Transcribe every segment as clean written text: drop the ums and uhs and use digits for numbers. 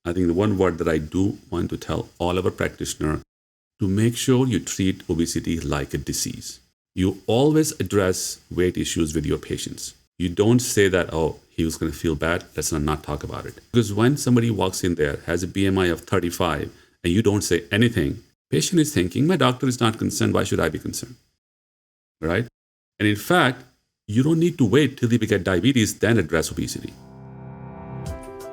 I think the one word that I do want to tell all our practitioners to make sure you treat obesity like a disease. You always address weight issues with your patients. You don't say that, oh, he was going to feel bad, let's not talk about it. Because when somebody walks in there, has a BMI of 35, and you don't say anything, patient is thinking, my doctor is not concerned, why should I be concerned? Right? And in fact, you don't need to wait till you get diabetes, then address obesity.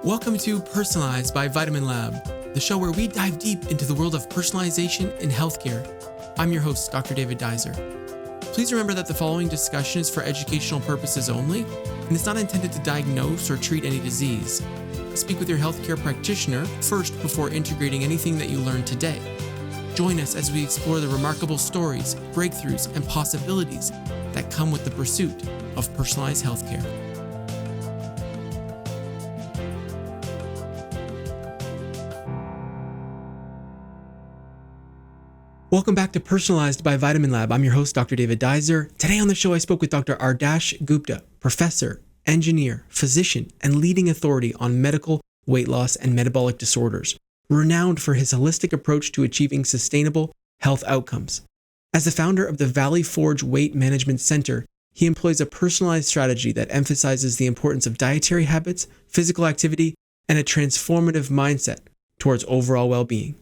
Welcome to Personalized by Vitamin Lab, the show where we dive deep into the world of personalization in healthcare. I'm your host, Dr. David Dizer. Please remember that the following discussion is for educational purposes only and is not intended to diagnose or treat any disease. Speak with your healthcare practitioner first before integrating anything that you learned today. Join us as we explore the remarkable stories, breakthroughs, and possibilities that come with the pursuit of personalized healthcare. Welcome back to Personalized by Vitamin Lab. I'm your host, Dr. David Dizer. Today on the show, I spoke with Dr. Adarsh Gupta, professor, engineer, physician, and leading authority on medical, weight loss, and metabolic disorders, renowned for his holistic approach to achieving sustainable health outcomes. As the founder of the Valley Forge Weight Management Center, he employs a personalized strategy that emphasizes the importance of dietary habits, physical activity, and a transformative mindset towards overall well-being.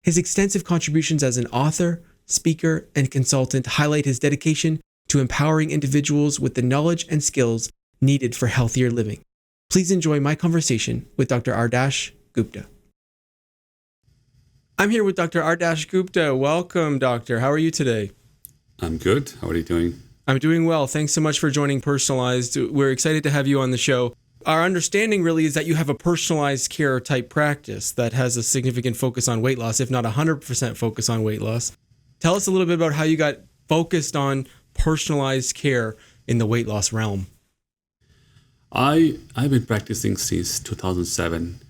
His extensive contributions as an author, speaker, and consultant highlight his dedication to empowering individuals with the knowledge and skills needed for healthier living. Please enjoy my conversation with Dr. Adarsh Gupta. I'm here with Dr. Adarsh Gupta. Welcome, doctor. How are you today? I'm good. How are you doing? I'm doing well. Thanks so much for joining Personalized. We're excited to have you on the show. Our understanding really is that you have a personalized care type practice that has a significant focus on weight loss, if not 100% focus on weight loss. Tell us a little bit about how you got focused on personalized care in the weight loss realm. I've been practicing since 2007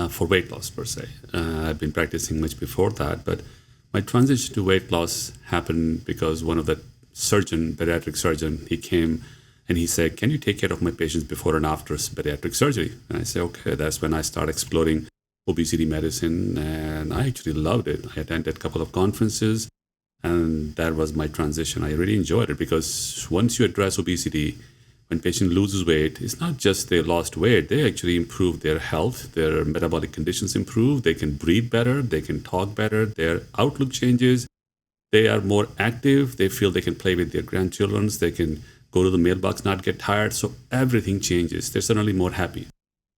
for weight loss per se. I've been practicing much before that, but my transition to weight loss happened because one of the bariatric surgeon, he came and he said, can you take care of my patients before and after bariatric surgery? And I said, okay. That's when I started exploring obesity medicine, and I actually loved it. I attended a couple of conferences, and that was my transition. I really enjoyed it because once you address obesity, when patient loses weight, it's not just they lost weight, they actually improve their health, their metabolic conditions improve, they can breathe better, they can talk better, their outlook changes, they are more active, they feel they can play with their grandchildren, they can go to the mailbox, not get tired. So everything changes. They're suddenly more happy.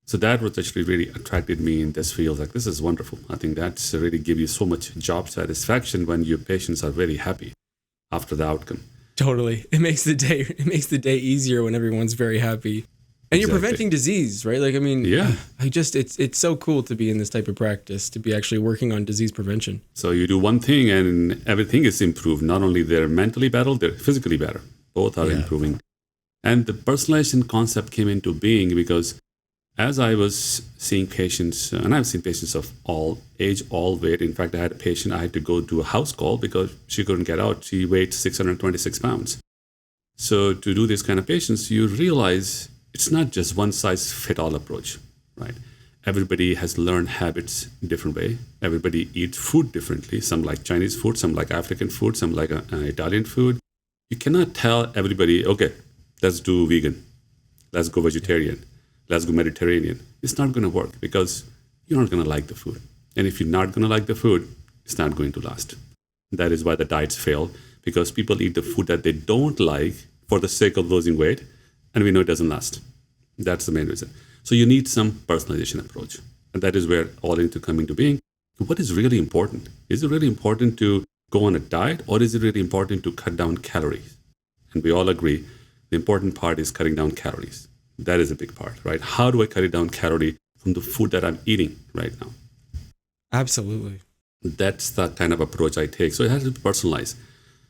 So that was actually really attracted me in this field. Like, this is wonderful. I think that's really give you so much job satisfaction when your patients are very happy after the outcome. Totally. It makes the day easier when everyone's very happy. And you're preventing disease, right? Like, I mean, yeah. It's so cool to be in this type of practice, to be actually working on disease prevention. So you do one thing and everything is improved. Not only they're mentally better, they're physically better. Both are improving. And the personalization concept came into being because as I was seeing patients, and I've seen patients of all age, all weight. In fact, I had a patient, I had to go do a house call because she couldn't get out. She weighed 626 pounds. So to do this kind of patients, you realize it's not just one size fit all approach, right? Everybody has learned habits in different way. Everybody eats food differently. Some like Chinese food, some like African food, some like Italian food. You cannot tell everybody, okay, let's do vegan, let's go vegetarian, let's go Mediterranean. It's not going to work because you're not going to like the food. And if you're not going to like the food, it's not going to last. That is why the diets fail, because people eat the food that they don't like for the sake of losing weight, and we know it doesn't last. That's the main reason. So you need some personalization approach. And that is where all into coming to being. What is really important? Is it really important to go on a diet, or is it really important to cut down calories? And we all agree the important part is cutting down calories. That is a big part, right? How do I cut it down calorie from the food that I'm eating right now? Absolutely. That's the kind of approach I take. So it has to be personalized.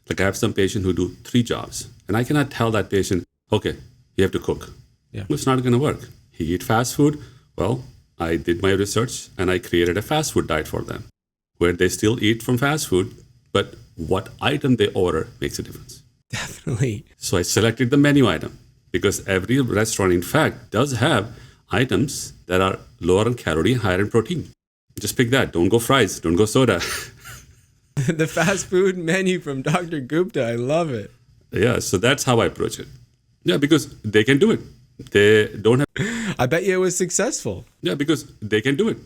Like, I have some patient who do 3 jobs, and I cannot tell that patient, okay, you have to cook. Yeah. It's not going to work. He eat fast food. Well, I did my research and I created a fast food diet for them where they still eat from fast food, but what item they order makes a difference. Definitely. So I selected the menu item because every restaurant, in fact, does have items that are lower in calorie and higher in protein. Just pick that. Don't go fries. Don't go soda. The fast food menu from Dr. Gupta. I love it. Yeah, so that's how I approach it. Yeah, because they can do it. They don't have. I bet you it was successful. Yeah, because they can do it.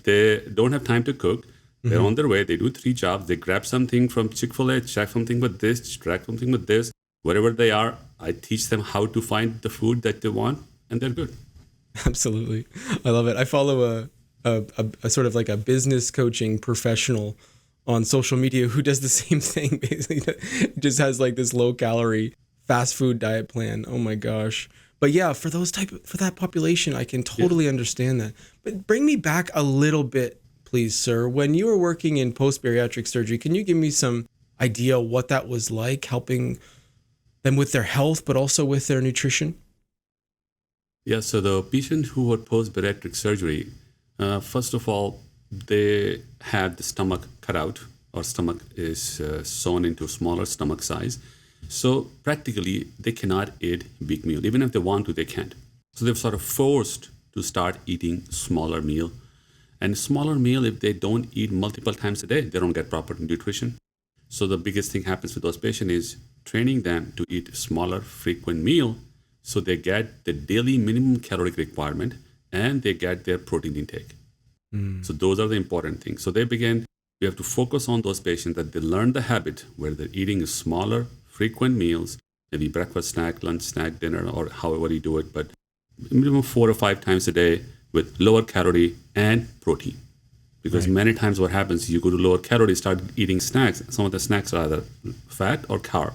They don't have time to cook. They're on their way. They do 3 jobs. They grab something from Chick-fil-A, check something with this, track something with this. Wherever they are, I teach them how to find the food that they want, and they're good. Absolutely. I love it. I follow a sort of like a business coaching professional on social media who does the same thing, basically. Just has like this low calorie fast food diet plan. Oh my gosh. But yeah, for that population, I can totally understand that. But bring me back a little bit, please, sir. When you were working in post-bariatric surgery, can you give me some idea what that was like, helping them with their health, but also with their nutrition? Yeah, so the patient who had post-bariatric surgery, first of all, they had the stomach cut out. Our stomach is sewn into smaller stomach size. So practically, they cannot eat big meal. Even if they want to, they can't. So they're sort of forced to start eating smaller meal. And smaller meal, if they don't eat multiple times a day, they don't get proper nutrition. So the biggest thing happens with those patients is training them to eat smaller, frequent meal so they get the daily minimum caloric requirement and they get their protein intake. So those are the important things. So we have to focus on those patients that they learn the habit where they're eating smaller, frequent meals, maybe breakfast, snack, lunch, snack, dinner, or however you do it, but minimum 4 or 5 times a day with lower calorie and protein. Because many times what happens, you go to lower calorie, start eating snacks. Some of the snacks are either fat or carb.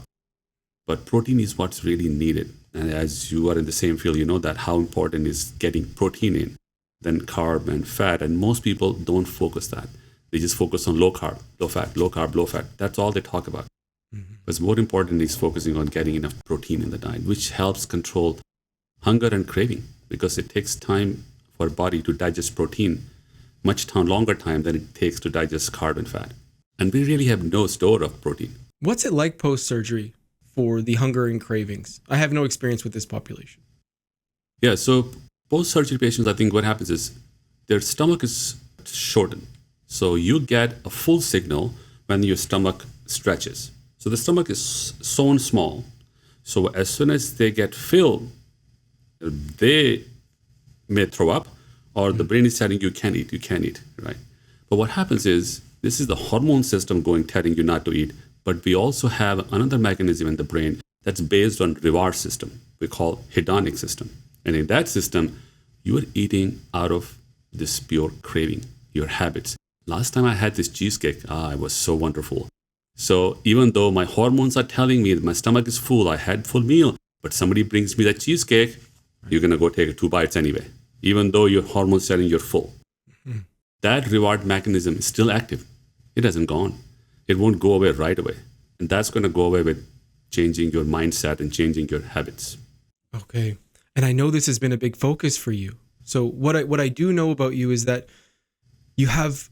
But protein is what's really needed. And as you are in the same field, you know that how important is getting protein in than carb and fat. And most people don't focus that. They just focus on low carb, low fat, low carb, low fat. That's all they talk about. What's more important is focusing on getting enough protein in the diet, which helps control hunger and craving because it takes time for our body to digest protein, longer time than it takes to digest carb and fat. And we really have no store of protein. What's it like post-surgery for the hunger and cravings? I have no experience with this population. Yeah, so post-surgery patients, I think what happens is their stomach is shortened. So you get a full signal when your stomach stretches. So the stomach is sewn small. So as soon as they get filled, they may throw up or the brain is telling you can't eat, right? But what happens is this is the hormone system telling you not to eat. But we also have another mechanism in the brain that's based on reward system we call hedonic system. And in that system, you are eating out of this pure craving, your habits. Last time I had this cheesecake, it was so wonderful. So even though my hormones are telling me that my stomach is full, I had full meal, but somebody brings me that cheesecake, you're going to go take 2 bites anyway, even though your hormones telling you're full. That reward mechanism is still active. It hasn't gone. It won't go away right away. And that's going to go away with changing your mindset and changing your habits. Okay. And I know this has been a big focus for you. So what I do know about you is that you have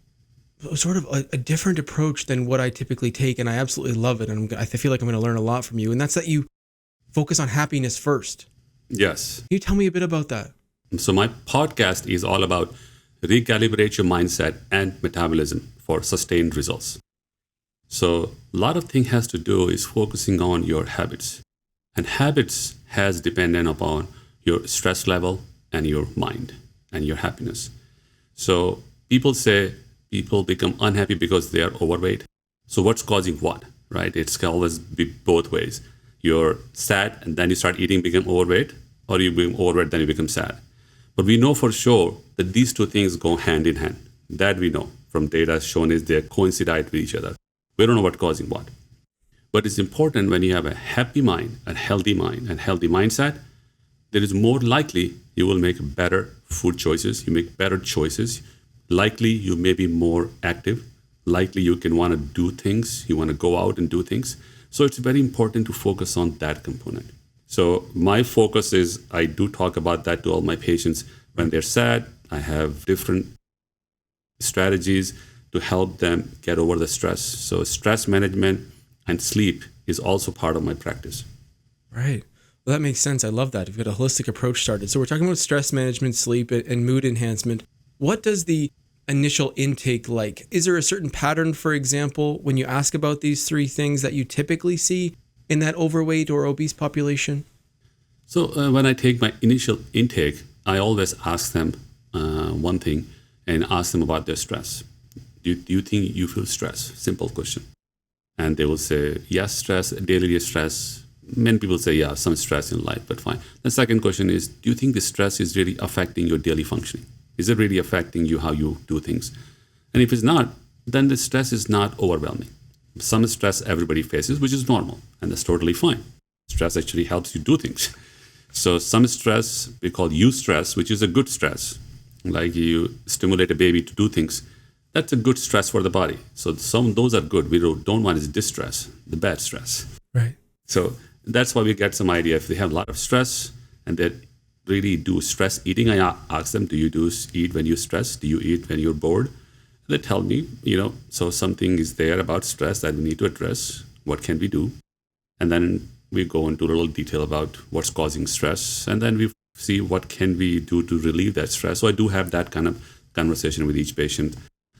sort of a different approach than what I typically take. And I absolutely love it. And I feel like I'm going to learn a lot from you. And that's that you focus on happiness first. Yes. Can you tell me a bit about that? So my podcast is all about recalibrate your mindset and metabolism for sustained results. So a lot of things has to do is focusing on your habits. And habits has dependent upon your stress level and your mind and your happiness. So people say people become unhappy because they are overweight. So what's causing what, right? It's always be both ways. You're sad and then you start eating, become overweight, or you become overweight, then you become sad. But we know for sure that these two things go hand in hand. That we know from data shown is they coincide with each other. We don't know what's causing what. But it's important when you have a happy mind, and healthy mindset, there is more likely you will make better food choices, you make better choices. Likely you may be more active. Likely you can want to do things, you want to go out and do things. So it's very important to focus on that component. So my focus is, I do talk about that to all my patients. When they're sad, I have different strategies to help them get over the stress. So stress management and sleep is also part of my practice. Right. Well, that makes sense. I love that. You've got a holistic approach started. So we're talking about stress management, sleep, and mood enhancement. What does the initial intake like? Is there a certain pattern, for example, when you ask about these three things that you typically see in that overweight or obese population? So when I take my initial intake, I always ask them one thing and ask them about their stress. Do you think you feel stress? Simple question. And they will say, yes, stress, daily stress. Many people say, yeah, some stress in life, but fine. The second question is, do you think the stress is really affecting your daily functioning? Is it really affecting you, how you do things? And if it's not, then the stress is not overwhelming. Some stress everybody faces, which is normal, and that's totally fine. Stress actually helps you do things. So some stress, we call eustress, which is a good stress. Like you stimulate a baby to do things. That's a good stress for the body. So those are good. We don't want is distress, the bad stress. Right. So that's why we get some idea. If they have a lot of stress and they really do stress eating, I ask them, do you eat when you're stressed? Do you eat when you're bored? They tell me, so something is there about stress that we need to address. What can we do? And then we go into a little detail about what's causing stress. And then we see what can we do to relieve that stress. So I do have that kind of conversation with each patient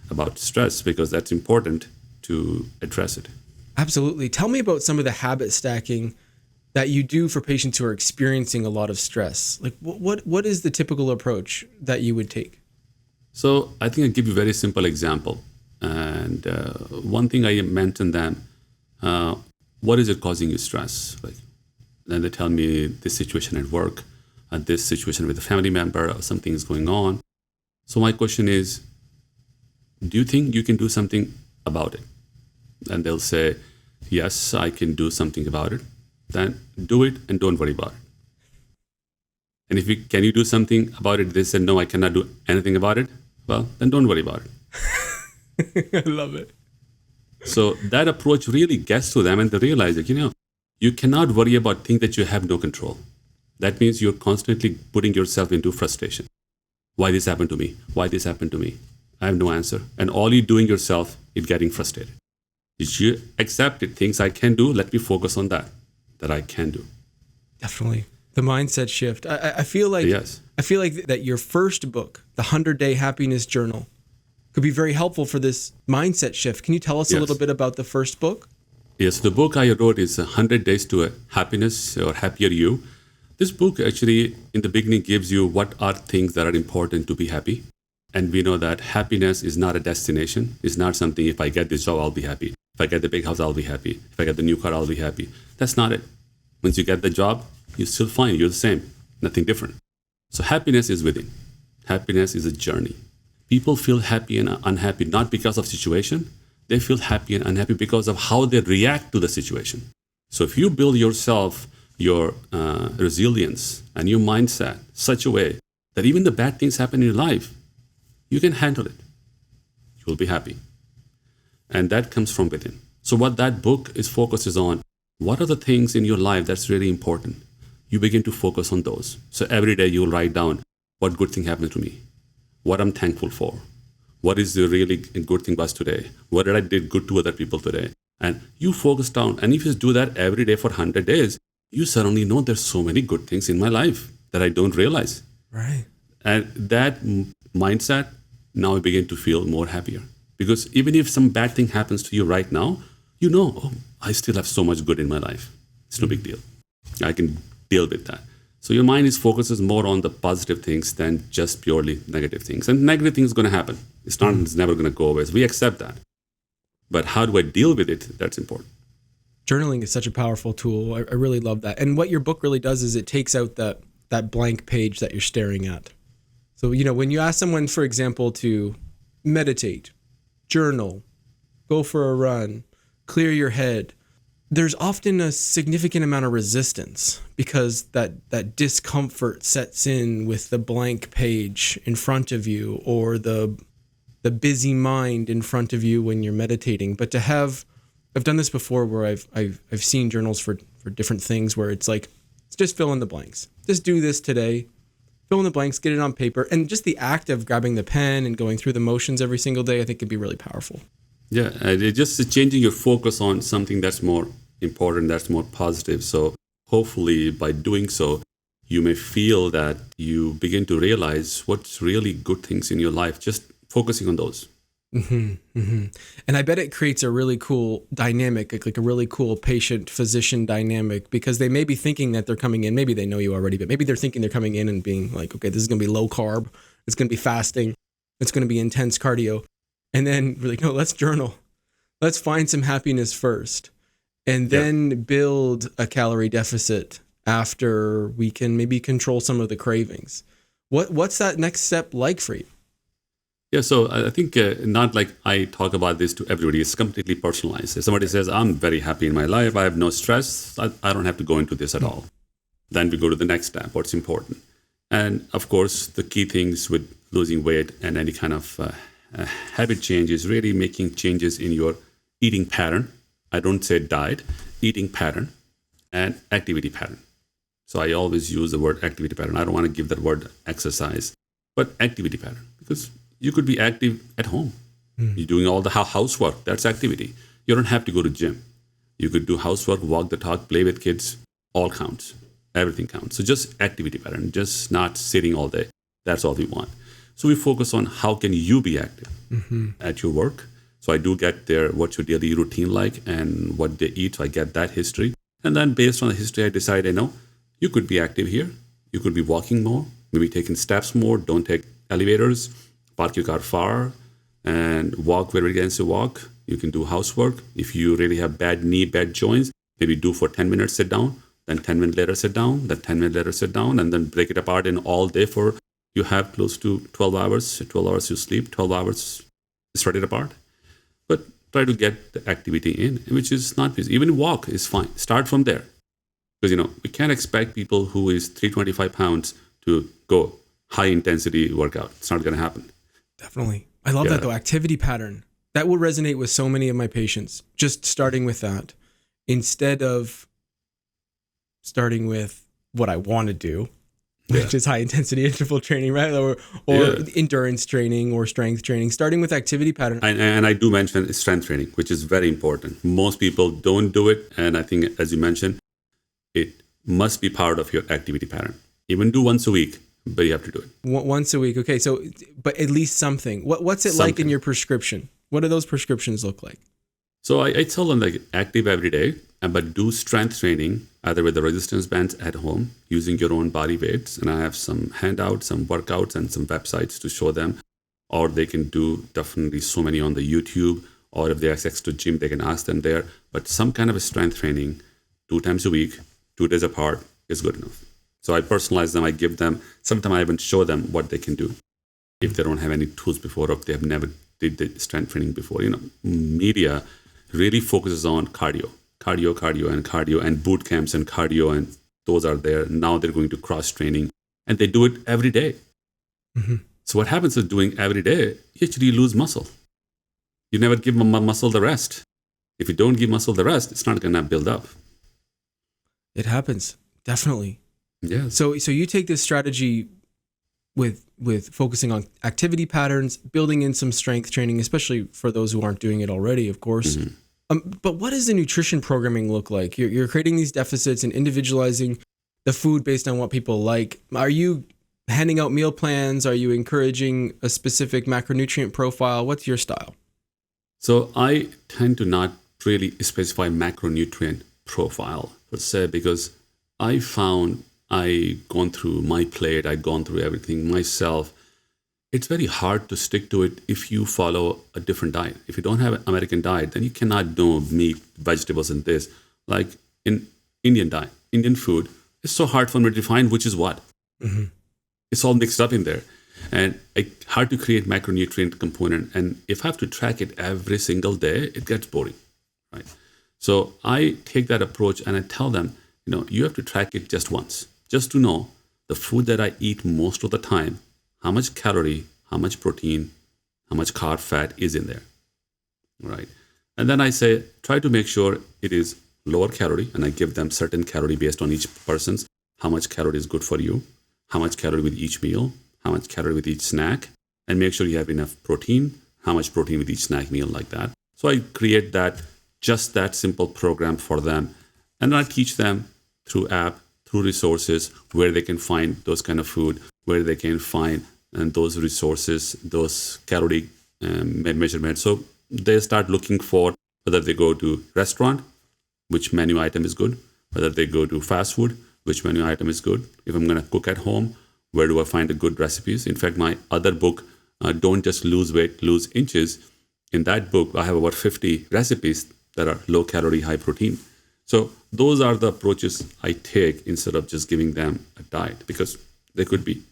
about stress because that's important to address it. Absolutely. Tell me about some of the habit stacking that you do for patients who are experiencing a lot of stress. Like what is the typical approach that you would take? So I think I'll give you a very simple example. And one thing I mentioned them, what is it causing you stress? Then they tell me this situation at work, this situation with a family member, or something is going on. So my question is, do you think you can do something about it? And they'll say, yes, I can do something about it. Then do it and don't worry about it. And can you do something about it? They said, no, I cannot do anything about it. Well, then don't worry about it. I love it. So that approach really gets to them and they realize that, you cannot worry about things that you have no control. That means you're constantly putting yourself into frustration. Why this happened to me? Why this happened to me? I have no answer. And all you're doing yourself is getting frustrated. If you accept it, things I can do, let me focus on that I can do. Definitely. The mindset shift. I feel like yes. I feel like that your first book, The 100-Day Happiness Journal, could be very helpful for this mindset shift. Can you tell us a little bit about the first book? Yes, the book I wrote is 100 Days to a Happiness or Happier You. This book actually, in the beginning, gives you what are things that are important to be happy. And we know that happiness is not a destination. It's not something, if I get this job, I'll be happy. If I get the big house, I'll be happy. If I get the new car, I'll be happy. That's not it. Once you get the job, you're still fine. You're the same. Nothing different. So happiness is within. Happiness is a journey. People feel happy and unhappy not because of situation. They feel happy and unhappy because of how they react to the situation. So if you build yourself, your resilience and your mindset such a way that even the bad things happen in your life, you can handle it. You will be happy. And that comes from within. So what that book focuses on, what are the things in your life that's really important? You begin to focus on those. So every day you'll write down what good thing happened to me, what I'm thankful for, what is the really good thing was today, what did I did good to other people today. And you focus down. And if you do that every day for 100 days, you suddenly know there's so many good things in my life that I don't realize. Right. And that mindset, now you begin to feel more happier. Because even if some bad thing happens to you right now, I still have so much good in my life. It's no big deal. I can deal with that. So your mind focuses more on the positive things than just purely negative things. And negative things are going to happen. It's never going to go away. So we accept that. But how do I deal with it? That's important. Journaling is such a powerful tool. I really love that. And what your book really does is it takes out that blank page that you're staring at. So, when you ask someone, for example, to meditate, journal, go for a run, clear your head, there's often a significant amount of resistance because that discomfort sets in with the blank page in front of you or the busy mind in front of you when you're meditating. But I've done this before where I've seen journals for different things where it's like, just fill in the blanks. Just do this today. Fill in the blanks, get it on paper. And just the act of grabbing the pen and going through the motions every single day, I think could be really powerful. Yeah, it's just changing your focus on something that's more important, that's more positive. So hopefully by doing so, you may feel that you begin to realize what's really good things in your life, just focusing on those. And I bet it creates a really cool dynamic, like a really cool patient-physician dynamic, because they may be thinking that they're coming in, maybe they know you already, but maybe they're thinking they're coming in and being like, okay, this is going to be low carb, it's going to be fasting, it's going to be intense cardio. And then we're like, no, let's journal. Let's find some happiness first, and then build a calorie deficit after we can maybe control some of the cravings. What's that next step like for you? Yeah, so I think not like I talk about this to everybody. It's completely personalized. If somebody says, I'm very happy in my life, I have no stress, I don't have to go into this at all. Then we go to the next step, what's important. And of course, the key things with losing weight and any kind of habit change is really making changes in your eating pattern. I don't say diet, eating pattern and activity pattern. So I always use the word activity pattern. I don't want to give that word exercise, but activity pattern, because you could be active at home. You're doing all the housework. That's activity. You don't have to go to gym. You could do housework, walk the talk, play with kids. All counts. Everything counts. So just activity pattern, just not sitting all day. That's all we want. So we focus on how can you be active at your work. So I do get their what's your daily routine like and what they eat. So I get that history. And then based on the history, I decide, you could be active here. You could be walking more, maybe taking steps more. Don't take elevators. Park your car far and walk where it gets to walk. You can do housework. If you really have bad knee, bad joints, maybe do for 10 minutes, sit down, then 10 minutes later, sit down, then 10 minutes later, sit down, and then break it apart in all day for you have close to 12 hours. 12 hours you sleep, 12 hours spread it apart. But try to get the activity in, which is not easy. Even walk is fine. Start from there. Because, we can't expect people who is 325 pounds to go high intensity workout. It's not going to happen. Definitely. I love that though. Activity pattern. That will resonate with so many of my patients. Just starting with that instead of starting with what I want to do, which is high intensity interval training, right? Or endurance training or strength training, starting with activity pattern. And I do mention strength training, which is very important. Most people don't do it. And I think, as you mentioned, it must be part of your activity pattern. Even do once a week. But you have to do it. Once a week. Okay. So, but at least something. What's it like in your prescription? What do those prescriptions look like? So I tell them like active every day, but do strength training either with the resistance bands at home using your own body weights. And I have some handouts, some workouts, and some websites to show them. Or they can do definitely so many on the YouTube. Or if they have access to gym, they can ask them there. But some kind of a strength training 2 times a week, 2 days apart is good enough. So I personalize them, I give them, sometimes I even show them what they can do if they don't have any tools before or if they have never did the strength training before. Media really focuses on cardio and boot camps and cardio, and those are there. Now they're going to cross training and they do it every day. So what happens is doing every day, you actually lose muscle. You never give muscle the rest. If you don't give muscle the rest, it's not going to build up. It happens. Definitely. Yeah. So you take this strategy with focusing on activity patterns, building in some strength training, especially for those who aren't doing it already, of course. But what does the nutrition programming look like? You're creating these deficits and individualizing the food based on what people like. Are you handing out meal plans? Are you encouraging a specific macronutrient profile? What's your style? So I tend to not really specify macronutrient profile per se, because I found I've gone through my plate, I've gone through everything myself. It's very hard to stick to it if you follow a different diet. If you don't have an American diet, then you cannot do meat, vegetables, and this. Like in Indian diet, Indian food, it's so hard for me to define which is what. It's all mixed up in there. And it's hard to create macronutrient component. And if I have to track it every single day, it gets boring, right? So I take that approach and I tell them, you have to track it just once, just to know the food that I eat most of the time, how much calorie, how much protein, how much carb, fat is in there, right? And then I say, try to make sure it is lower calorie, and I give them certain calorie based on each person's, how much calorie is good for you, how much calorie with each meal, how much calorie with each snack, and make sure you have enough protein, how much protein with each snack meal, like that. So I create that simple program for them. And I teach them through app, through resources where they can find those kind of food, where they can find those resources, those calorie measurements. So they start looking for whether they go to restaurant, which menu item is good, whether they go to fast food, which menu item is good. If I'm going to cook at home, where do I find the good recipes? In fact, my other book, Don't Just Lose Weight, Lose Inches, in that book, I have about 50 recipes that are low calorie, high protein. So those are the approaches I take instead of just giving them a diet, because they could be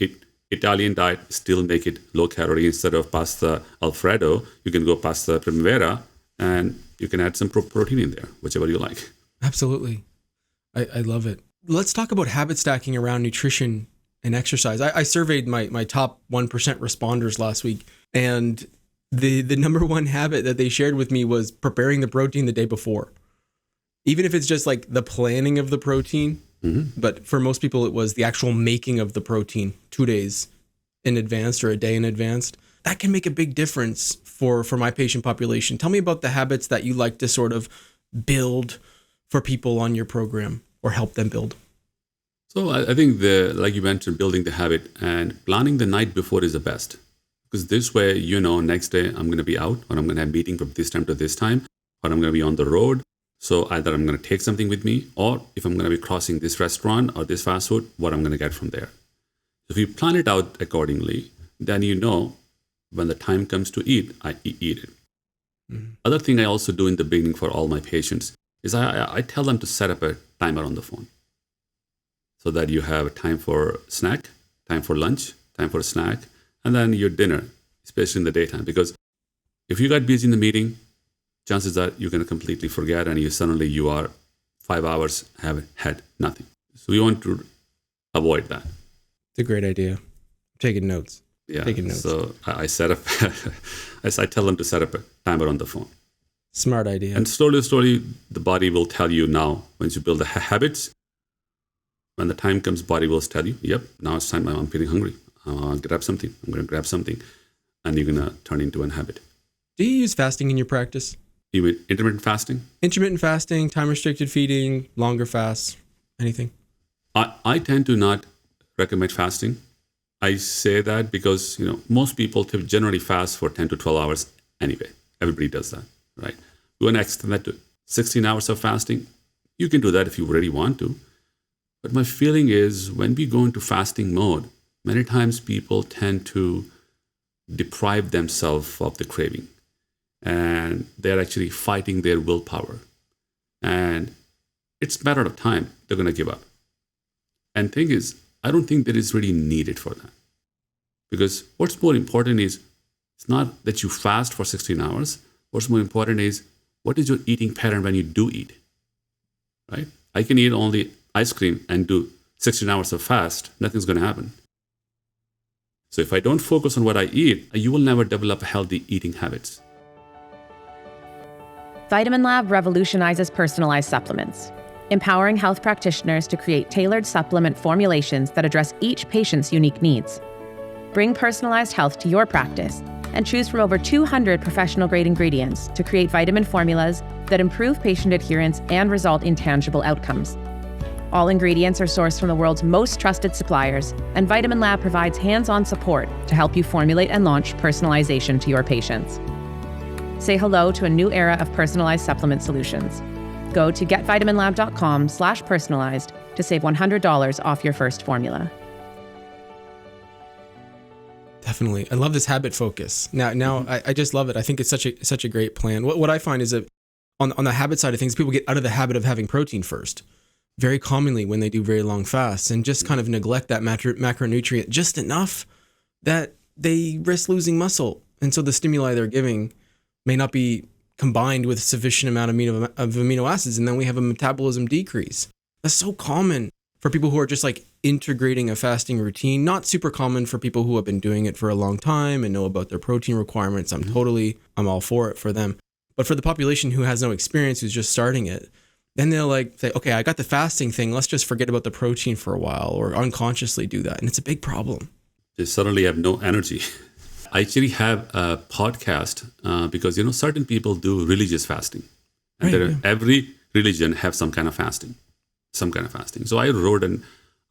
Italian diet, still make it low calorie. Instead of pasta Alfredo, you can go pasta primavera and you can add some protein in there, whichever you like. Absolutely. I love it. Let's talk about habit stacking around nutrition and exercise. I surveyed my top 1% responders last week, and the number one habit that they shared with me was preparing the protein the day before. Even if it's just like the planning of the protein, but for most people it was the actual making of the protein 2 days in advance or a day in advance. That can make a big difference for my patient population. Tell me about the habits that you like to sort of build for people on your program or help them build. So I think like you mentioned, building the habit and planning the night before is the best. Because this way, next day I'm going to be out, or I'm going to have a meeting from this time to this time, or I'm going to be on the road. So either I'm going to take something with me, or if I'm going to be crossing this restaurant or this fast food, what I'm going to get from there. If you plan it out accordingly, then when the time comes to eat, I eat it. Other thing I also do in the beginning for all my patients is I tell them to set up a timer on the phone, so that you have time for snack, time for lunch, time for snack, and then your dinner, especially in the daytime. Because if you got busy in the meeting, chances are you're going to completely forget, and you are 5 hours have had nothing. So we want to avoid that. It's a great idea. I'm taking notes. Yeah. So I set up, I tell them to set up a timer on the phone. Smart idea. And slowly, the body will tell you now, once you build the habits, when the time comes, body will tell you, yep, now it's time, I'm feeling hungry. I'm going to grab something. And you're going to turn into a habit. Do you use fasting in your practice? You mean intermittent fasting? Intermittent fasting, time-restricted feeding, longer fasts, anything? I tend to not recommend fasting. I say that because, most people generally fast for 10 to 12 hours anyway. Everybody does that, right? You want to extend that to 16 hours of fasting? You can do that if you really want to. But my feeling is when we go into fasting mode, many times people tend to deprive themselves of the craving. And they're actually fighting their willpower. And it's a matter of time they're going to give up. And thing is, I don't think that is really needed for that. Because what's more important is, it's not that you fast for 16 hours. What's more important is, what is your eating pattern when you do eat? Right? I can eat only ice cream and do 16 hours of fast. Nothing's going to happen. So if I don't focus on what I eat, you will never develop healthy eating habits. Vitamin Lab revolutionizes personalized supplements, empowering health practitioners to create tailored supplement formulations that address each patient's unique needs. Bring personalized health to your practice and choose from over 200 professional-grade ingredients to create vitamin formulas that improve patient adherence and result in tangible outcomes. All ingredients are sourced from the world's most trusted suppliers, and Vitamin Lab provides hands-on support to help you formulate and launch personalization to your patients. Say hello to a new era of personalized supplement solutions. Go to getvitaminlab.com/personalized to save $100 off your first formula. Definitely. I love this habit focus. Now I just love it. I think it's such a great plan. What I find is that on the habit side of things, people get out of the habit of having protein first, very commonly when they do very long fasts, and just kind of neglect that macronutrient just enough that they risk losing muscle. And so the stimuli they're giving may not be combined with sufficient amount of amino acids, and then we have a metabolism decrease. That's so common for people who are just like integrating a fasting routine. Not super common for people who have been doing it for a long time and know about their protein requirements. I'm all for it for them. But for the population who has no experience, who's just starting it, then they'll like say, okay, I got the fasting thing. Let's just forget about the protein for a while, or unconsciously do that. And it's a big problem. They suddenly have no energy. I actually have a podcast because, certain people do religious fasting. And every religion have some kind of fasting. some kind of fasting. So I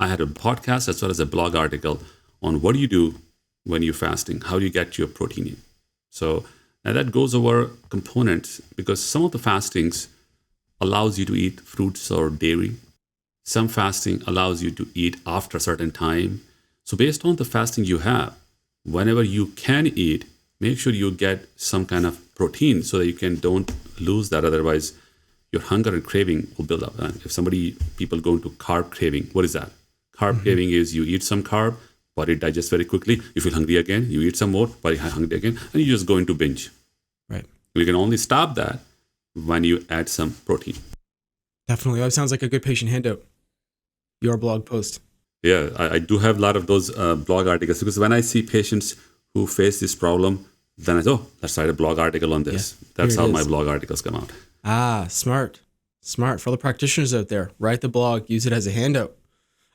I had a podcast as well as a blog article on what do you do when you're fasting? How do you get your protein in? So and that goes over components because some of the fastings allows you to eat fruits or dairy. Some fasting allows you to eat after a certain time. So based on the fasting you have, whenever you can eat, make sure you get some kind of protein so that you don't lose that. Otherwise, your hunger and craving will build up. And if people go into carb craving, what is that? Carb craving is you eat some carb, body digests very quickly. You feel hungry again. You eat some more, body hungry again, and you just go into binge. Right. We can only stop that when you add some protein. Definitely. That sounds like a good patient handout. Your blog post. Yeah, I do have a lot of those blog articles because when I see patients who face this problem, then I say, let's write a blog article on this. Yeah, that's how my blog articles come out. Ah, smart. Smart. For all the practitioners out there, write the blog, use it as a handout.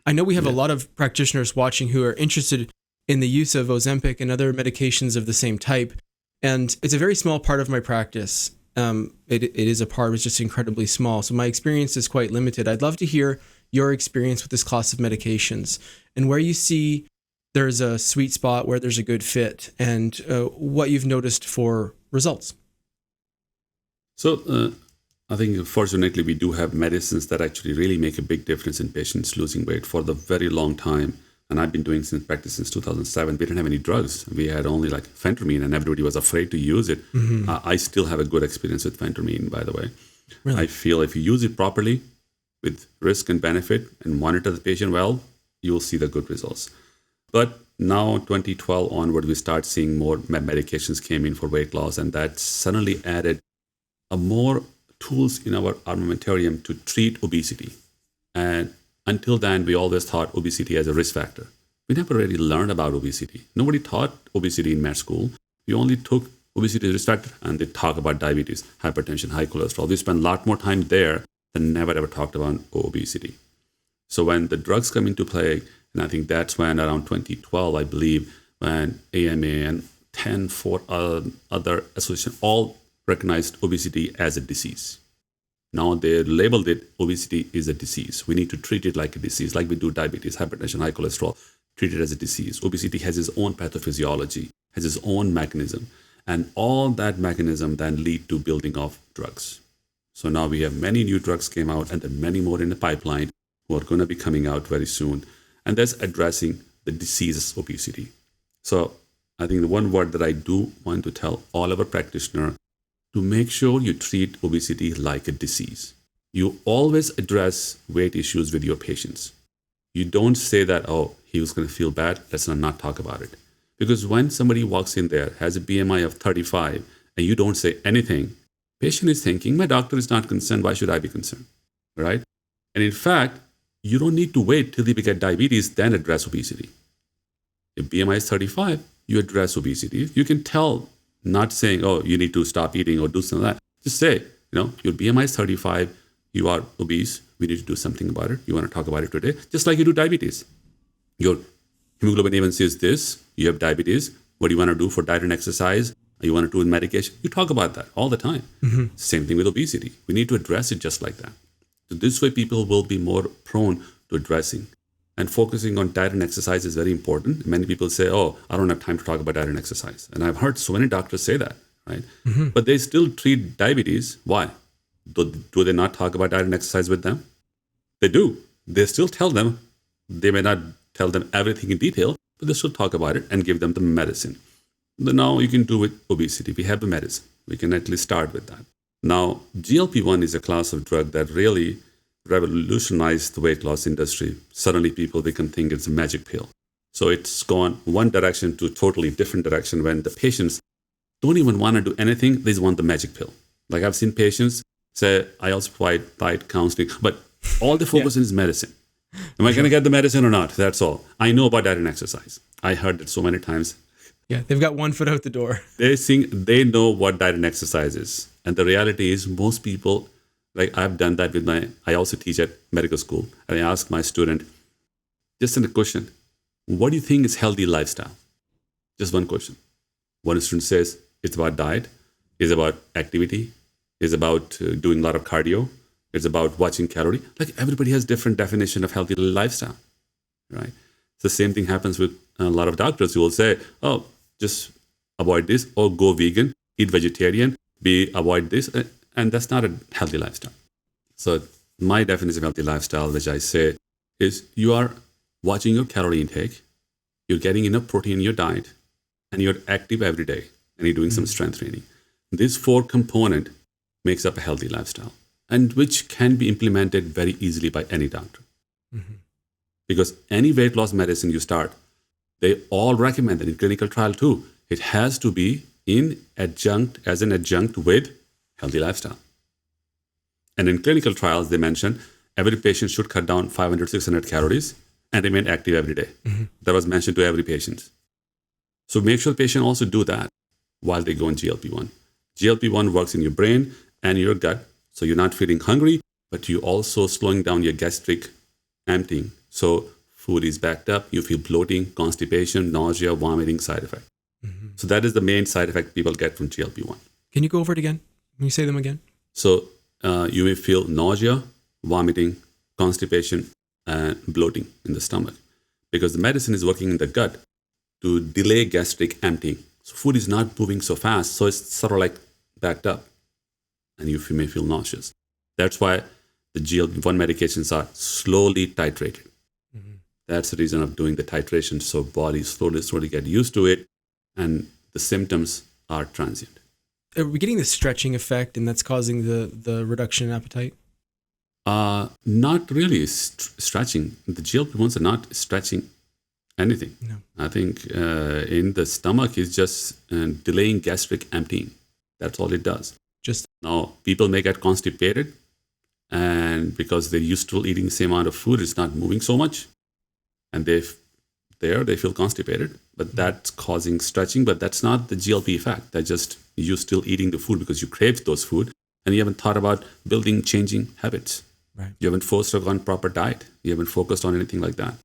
I know we have a lot of practitioners watching who are interested in the use of Ozempic and other medications of the same type. And it's a very small part of my practice. It is a part, it's just incredibly small. So my experience is quite limited. I'd love to hear your experience with this class of medications and where you see there's a sweet spot, where there's a good fit, and what you've noticed for results. So I think fortunately we do have medicines that actually really make a big difference in patients losing weight for the very long time. And I've been doing practice since 2007. We didn't have any drugs. We had only like phentermine, and everybody was afraid to use it. I still have a good experience with phentermine, by the way. Really? I feel if you use it properly with risk and benefit and monitor the patient well, you will see the good results. But now 2012 onward, we start seeing more medications came in for weight loss, and that suddenly added more tools in our armamentarium to treat obesity. And until then, we always thought obesity as a risk factor. We never really learned about obesity. Nobody taught obesity in med school. We only took obesity as a risk factor, and they talk about diabetes, hypertension, high cholesterol. We spend a lot more time there than never ever talked about obesity. So when the drugs come into play, and I think that's when around 2012, I believe, when AMA and 10 other associations all recognized obesity as a disease. Now they labeled it, obesity is a disease. We need to treat it like a disease, like we do diabetes, hypertension, high cholesterol, treat it as a disease. Obesity has its own pathophysiology, has its own mechanism, and all that mechanism then lead to building of drugs. So now we have many new drugs came out, and then many more in the pipeline who are going to be coming out very soon. And that's addressing the diseases of obesity. So I think the one word that I do want to tell all our practitioners, to make sure you treat obesity like a disease. You always address weight issues with your patients. You don't say that, he was going to feel bad, let's not talk about it. Because when somebody walks in there, has a BMI of 35, and you don't say anything, patient is thinking, my doctor is not concerned, why should I be concerned, right? And in fact, you don't need to wait till they get diabetes, then address obesity. If BMI is 35, you address obesity. You can tell, not saying, you need to stop eating or do something like that. Just say, your BMI is 35, you are obese, we need to do something about it. You want to talk about it today, just like you do diabetes. Your hemoglobin A1C is this, you have diabetes, what do you want to do for diet and exercise? You want to do with medication? You talk about that all the time. Same thing with obesity. We need to address it just like that. So this way people will be more prone to addressing. And focusing on diet and exercise is very important. Many people say, I don't have time to talk about diet and exercise. And I've heard so many doctors say that, right? But they still treat diabetes. Why? Do they not talk about diet and exercise with them? They do. They still tell them. They may not tell them everything in detail, but they still talk about it and give them the medicine. Now you can do with obesity. We have the medicine. We can at least start with that. Now, GLP-1 is a class of drug that really revolutionized the weight loss industry. Suddenly people, they can think it's a magic pill. So it's gone one direction to a totally different direction when the patients don't even want to do anything. They just want the magic pill. Like I've seen patients say, I also provide diet counseling, but all the focus is medicine. Am I going to get the medicine or not? That's all. I know about diet and exercise. I heard it so many times. Yeah, they've got one foot out the door. They know what diet and exercise is. And the reality is most people, like I've done that with I also teach at medical school. And I ask my student, just in a question, what do you think is healthy lifestyle? Just one question. One student says, it's about diet, it's about activity, it's about doing a lot of cardio, It's about watching calorie. Like everybody has different definition of healthy lifestyle, right? The same thing happens with a lot of doctors who will say, oh, just avoid this or go vegan, eat vegetarian, avoid this. And that's not a healthy lifestyle. So my definition of healthy lifestyle, which I say, is you are watching your calorie intake, you're getting enough protein in your diet, and you're active every day, and you're doing some strength training. These 4 components makes up a healthy lifestyle, and which can be implemented very easily by any doctor. Because any weight loss medicine you start, they all recommend that in clinical trial too, it has to be as an adjunct with healthy lifestyle. And in clinical trials, they mention every patient should cut down 500, 600 calories and remain active every day. That was mentioned to every patient. So make sure the patient also do that while they go on GLP-1. GLP-1 works in your brain and your gut. So you're not feeling hungry, but you also slowing down your gastric emptying. So food is backed up, you feel bloating, constipation, nausea, vomiting side effect. So that is the main side effect people get from GLP-1. Can you go over it again? Can you say them again? So you may feel nausea, vomiting, constipation, and bloating in the stomach because the medicine is working in the gut to delay gastric emptying. So food is not moving so fast, so it's sort of like backed up, and you may feel nauseous. That's why the GLP-1 medications are slowly titrated. That's the reason of doing the titration, so body slowly get used to it, and the symptoms are transient. Are we getting the stretching effect, and that's causing the reduction in appetite? Not really stretching. The GLP-1s are not stretching anything. No. I think in the stomach is just delaying gastric emptying. That's all it does. Just now, people may get constipated, and because they're used to eating the same amount of food, it's not moving so much, and they feel constipated. But that's causing stretching. But that's not the GLP effect. That's just you still eating the food because you crave those food, and you haven't thought about changing habits. Right. You haven't focused on proper diet. You haven't focused on anything like that.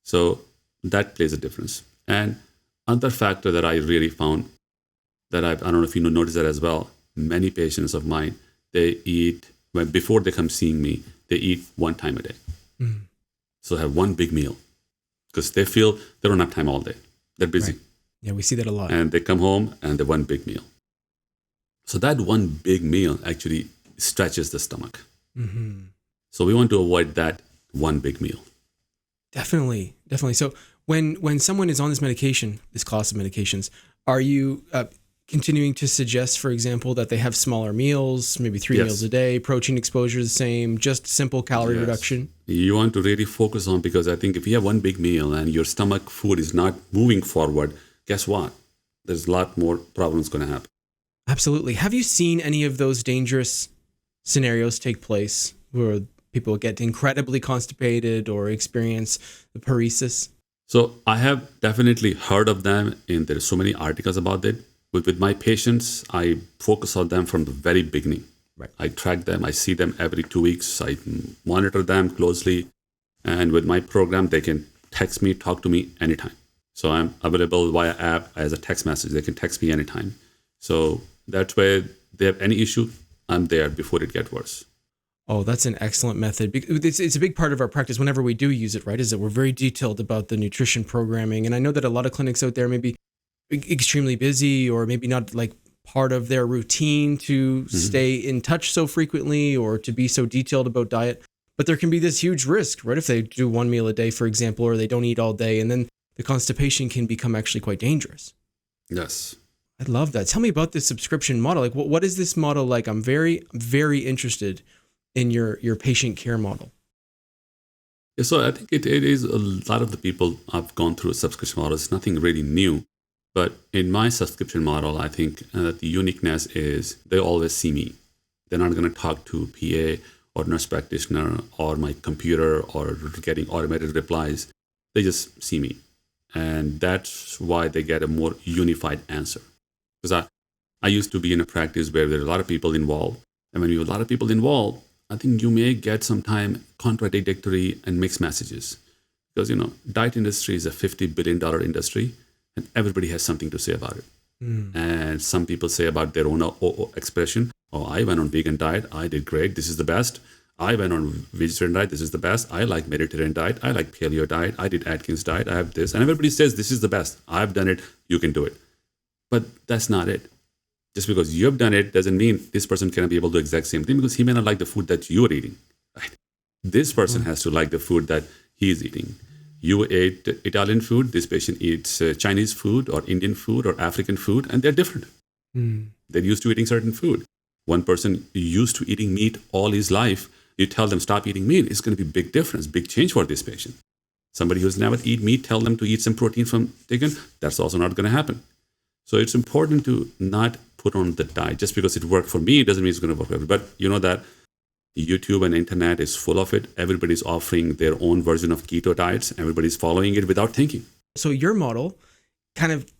So that plays a difference. And another factor that I really found that I don't know if you notice that as well. Many patients of mine, they eat before they come seeing me, they eat 1 time a day. So have one big meal because they feel they don't have time all day. They're busy. Right. Yeah, we see that a lot. And they come home and they one big meal. So that one big meal actually stretches the stomach. So we want to avoid that one big meal. Definitely. So when someone is on this medication, this class of medications, are you continuing to suggest, for example, that they have smaller meals, maybe 3 meals a day, protein exposure the same, just simple calorie reduction? You want to really focus on, because I think if you have one big meal and your stomach food is not moving forward, guess what? There's a lot more problems going to happen. Absolutely. Have you seen any of those dangerous scenarios take place where people get incredibly constipated or experience the paresis? So I have definitely heard of them, and there's so many articles about it. With my patients, I focus on them from the very beginning. Right. I track them. I see them every 2 weeks. I monitor them closely. And with my program, they can text me, talk to me anytime. So I'm available via app as a text message. They can text me anytime. So that way, they have any issue, I'm there before it gets worse. Oh, that's an excellent method. It's a big part of our practice whenever we do use it, right? Is that we're very detailed about the nutrition programming. And I know that a lot of clinics out there may be extremely busy or maybe not like part of their routine to stay in touch so frequently or to be so detailed about diet. But there can be this huge risk, right? If they do one meal a day, for example, or they don't eat all day, and then the constipation can become actually quite dangerous. Yes. I love that. Tell me about this subscription model. Like, what is this model like? I'm very, very interested in your patient care model. Yeah, so I think it is a lot of the people have gone through a subscription model. It's nothing really new. But in my subscription model, I think that the uniqueness is they always see me. They're not going to talk to PA or nurse practitioner or my computer or getting automated replies. They just see me. And that's why they get a more unified answer. Because I used to be in a practice where there are a lot of people involved. And when you have a lot of people involved, I think you may get sometimes contradictory and mixed messages. Because, diet industry is a $50 billion industry. And everybody has something to say about it. And some people say about their own expression, oh, I went on vegan diet. I did great. This is the best. I went on vegetarian diet. This is the best. I like Mediterranean diet. I like paleo diet. I did Atkins diet. I have this. And everybody says this is the best. I've done it. You can do it. But that's not it. Just because you have done it doesn't mean this person cannot be able to do the exact same thing, because he may not like the food that you are eating. Right? This person has to like the food that he is eating. You ate Italian food. This patient eats Chinese food or Indian food or African food, and they're different. They're used to eating certain food. One person used to eating meat all his life, you tell them stop eating meat, it's going to be a big difference, big change for this patient. Somebody who's never eat meat, tell them to eat some protein from chicken, that's also not going to happen. So it's important to not put on the diet. Just because it worked for me, it doesn't mean it's going to work for everybody. But you know that YouTube and internet is full of it. Everybody's offering their own version of keto diets. Everybody's following it without thinking. So your model kind of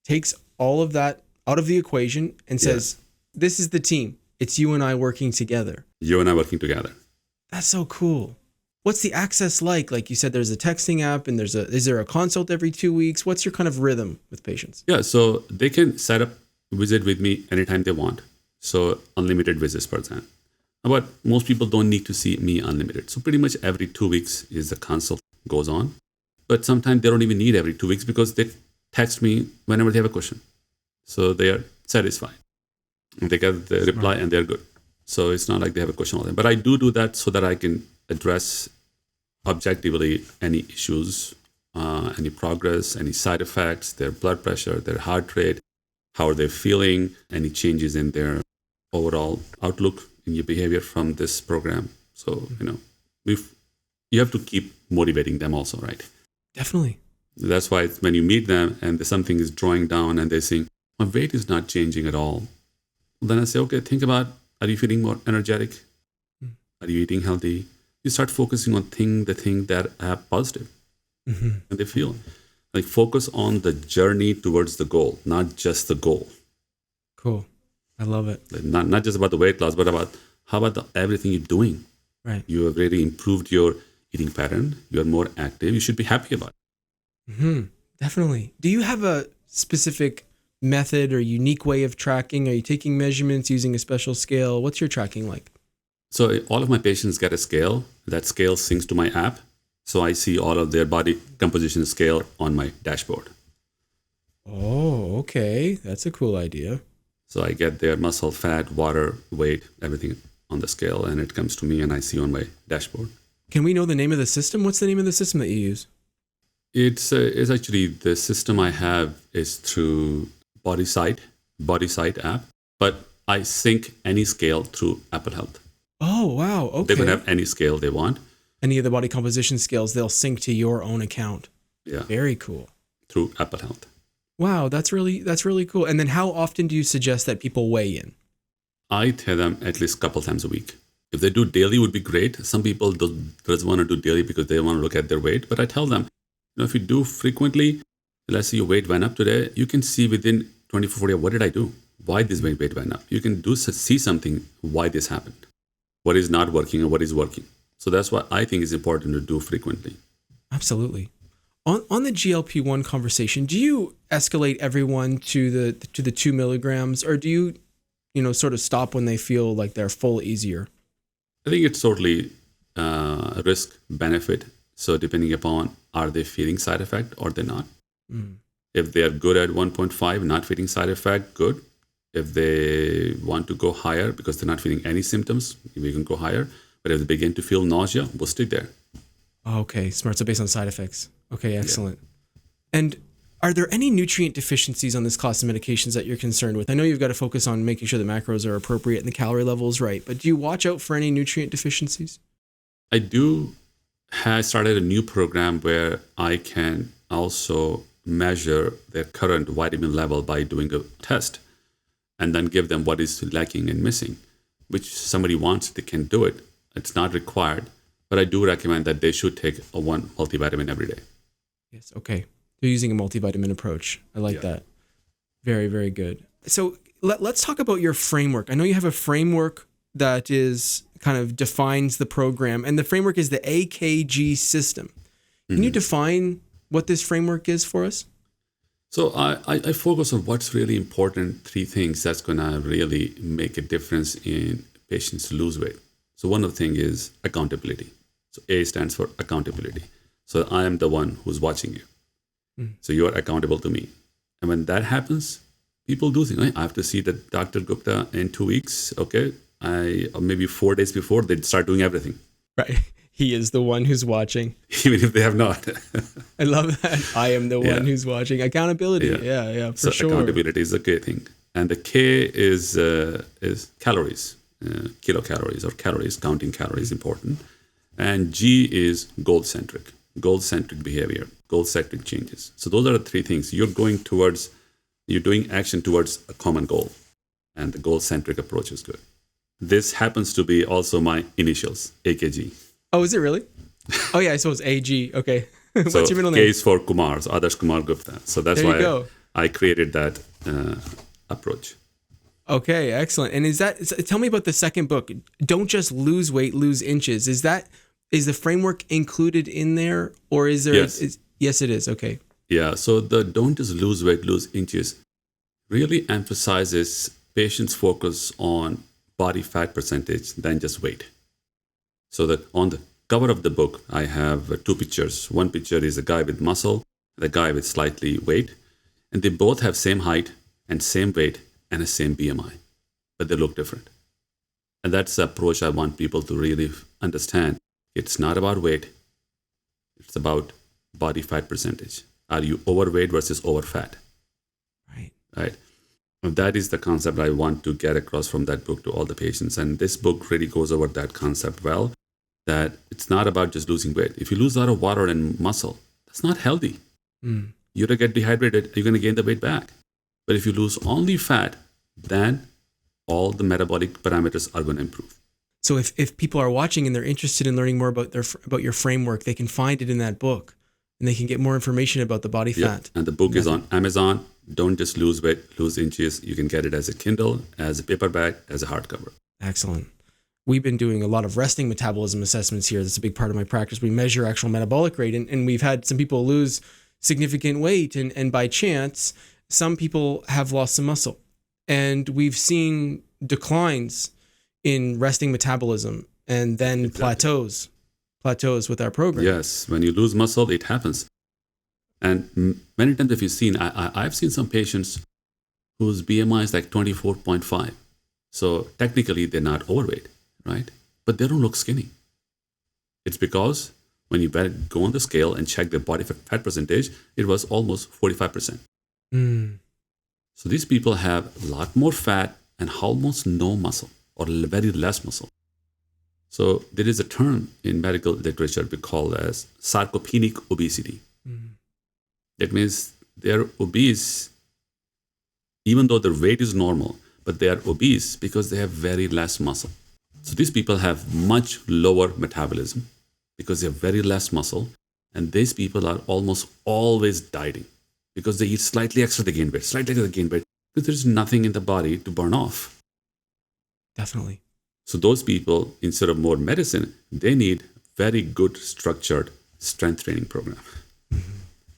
takes all of that out of the equation and says, this is the team. It's you and I working together. You and I working together. That's so cool. What's the access like? Like you said, there's a texting app and is there a consult every 2 weeks? What's your kind of rhythm with patients? Yeah, so they can set up a visit with me anytime they want. So unlimited visits per time. But most people don't need to see me unlimited. So pretty much every 2 weeks is the consult goes on. But sometimes they don't even need every 2 weeks because they text me whenever they have a question. So they are satisfied. They get the reply and they're good. So it's not like they have a question all the time. But I do that so that I can address objectively any issues, any progress, any side effects, their blood pressure, their heart rate, how are they feeling, any changes in their overall outlook in your behavior from this program. So, you have to keep motivating them also, right? Definitely. That's why when you meet them and something is drawing down and they're saying, my weight is not changing at all. Then I say, okay, think about, are you feeling more energetic? Are you eating healthy? You start focusing on the thing that are positive. And they feel like focus on the journey towards the goal, not just the goal. Cool. I love it. Like not just about the weight loss, but about how about everything you're doing. Right. You have really improved your eating pattern. You're more active. You should be happy about it. Definitely. Do you have a specific method or unique way of tracking? Are you taking measurements using a special scale? What's your tracking like? So all of my patients get a scale. That scale syncs to my app. So I see all of their body composition scale on my dashboard. Oh, okay. That's a cool idea. So I get their muscle, fat, water, weight, everything on the scale, and it comes to me and I see on my dashboard. Can we know the name of the system? What's the name of the system that you use? It's actually the system I have is through BodySight app, but I sync any scale through Apple Health. Oh, wow. Okay. They can have any scale they want. Any of the body composition scales, they'll sync to your own account. Yeah. Very cool. Through Apple Health. Wow, that's really cool. And then how often do you suggest that people weigh in? I tell them at least a couple times a week. If they do daily, would be great. Some people doesn't want to do daily because they want to look at their weight. But I tell them, if you do frequently, let's say your weight went up today, you can see within 24 48, what did I do? Why this weight went up? You can see something why this happened. What is not working and what is working. So that's what I think is important to do frequently. Absolutely. On the GLP-1 conversation, do you escalate everyone to the 2 milligrams, or do you sort of stop when they feel like they're full easier? I think it's totally risk benefit. So depending upon are they feeling side effect or they're not. If they are good at 1.5, not feeling side effect, good. If they want to go higher because they're not feeling any symptoms, we can go higher. But if they begin to feel nausea, we'll stick there. Okay, smart. So based on side effects. Okay, excellent. Yeah. And are there any nutrient deficiencies on this class of medications that you're concerned with? I know you've got to focus on making sure the macros are appropriate and the calorie level is right, but do you watch out for any nutrient deficiencies? I do. I started a new program where I can also measure their current vitamin level by doing a test and then give them what is lacking and missing, which somebody wants, they can do it. It's not required, but I do recommend that they should take one multivitamin every day. Yes. Okay. You're using a multivitamin approach. I like that. Very, very good. So let's talk about your framework. I know you have a framework that is kind of defines the program, and the framework is the AKG system. Can you define what this framework is for us? So I focus on what's really important, three things that's going to really make a difference in patients to lose weight. So one of the things is accountability. So A stands for accountability. So I am the one who's watching you. So you are accountable to me. And when that happens, people do think, I have to see the Dr. Gupta in 2 weeks. Okay. Or maybe 4 days before, they'd start doing everything. Right. He is the one who's watching. Even if they have not. I love that. I am the one who's watching. Accountability. Yeah, for sure. Accountability is a K thing. And the K is calories, kilocalories or calories, counting calories important. And G is goal-centric behavior, goal-centric changes. So those are the three things. You're doing action towards a common goal. And the goal-centric approach is good. This happens to be also my initials, AKG. Oh, is it really? Oh, yeah, I suppose AG. Okay. What's So your middle K name? is for Kumar, so Adarsh Kumar Gupta. So that's There you why go. I created that approach. Okay, excellent. And tell me about the second book. Don't just lose weight, lose inches. Is the framework included in there, or is there? Yes. Yes, it is. Okay. Yeah, so the don't just lose weight, lose inches really emphasizes patients' focus on body fat percentage than just weight. So that on the cover of the book, I have two pictures. One picture is a guy with muscle, the guy with slightly weight, and they both have same height and same weight and the same BMI, but they look different. And that's the approach I want people to really understand. It's not about weight. It's about body fat percentage. Are you overweight versus overfat? Right. And that is the concept I want to get across from that book to all the patients. And this book really goes over that concept well, that it's not about just losing weight. If you lose a lot of water and muscle, that's not healthy. You're going to get dehydrated. You're going to gain the weight back. But if you lose only fat, then all the metabolic parameters are going to improve. So if people are watching and they're interested in learning more about your framework, they can find it in that book, and they can get more information about the body fat. And the book is on Amazon. Don't just lose weight, lose inches. You can get it as a Kindle, as a paperback, as a hardcover. Excellent. We've been doing a lot of resting metabolism assessments here. That's a big part of my practice. We measure actual metabolic rate, and we've had some people lose significant weight, and by chance, some people have lost some muscle. And we've seen declines in resting metabolism and then plateaus with our program. Yes, when you lose muscle, it happens. And many times if you've seen, I've seen some patients whose BMI is like 24.5. So technically they're not overweight, right? But they don't look skinny. It's because when you go on the scale and check their body fat percentage, it was almost 45%. So these people have a lot more fat and almost no muscle or very less muscle. So there is a term in medical literature we call as sarcopenic obesity. That means they're obese, even though their weight is normal, but they are obese because they have very less muscle. So these people have much lower metabolism because they have very less muscle. And these people are almost always dieting because they eat slightly extra, they gain weight, slightly extra, they gain weight, because there's nothing in the body to burn off. Definitely. So those people, instead of more medicine, they need very good structured strength training program